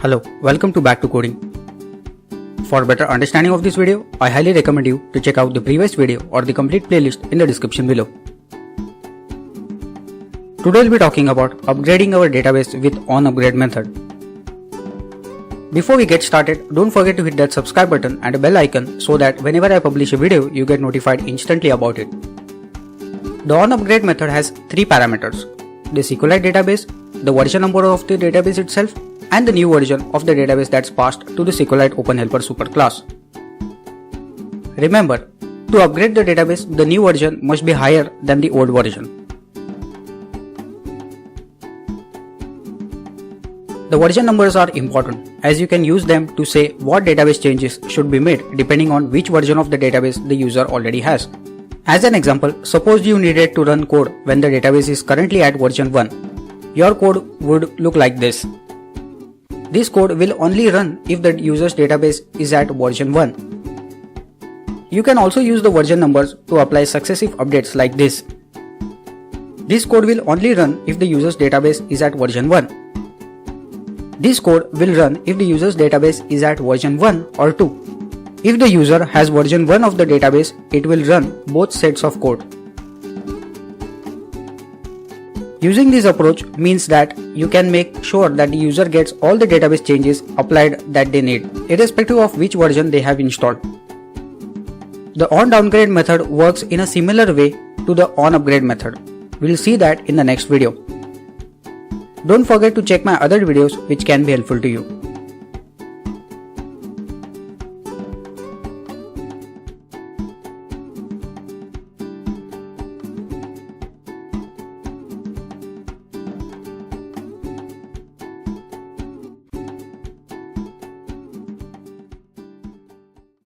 Hello, welcome to Back to Coding. For better understanding of this video, I highly recommend you to check out the previous video or the complete playlist in the description below. Today we'll be talking about upgrading our database with onUpgrade method. Before we get started, don't forget to hit that subscribe button and a bell icon so that whenever I publish a video, you get notified instantly about it. The onUpgrade method has three parameters: the SQLite database, the version number of the database itself, and the new version of the database that's passed to the SQLite OpenHelper superclass. Remember, to upgrade the database, the new version must be higher than the old version. The version numbers are important as you can use them to say what database changes should be made depending on which version of the database the user already has. As an example, suppose you needed to run code when the database is currently at version 1. Your code would look like this. This code will only run if the user's database is at version 1. You can also use the version numbers to apply successive updates like this. This code will only run if the user's database is at version 1. This code will run if the user's database is at version 1 or 2. If the user has version 1 of the database, it will run both sets of code. Using this approach means that you can make sure that the user gets all the database changes applied that they need, irrespective of which version they have installed. The onDowngrade method works in a similar way to the onUpgrade method. We'll see that in the next video. Don't forget to check my other videos which can be helpful to you.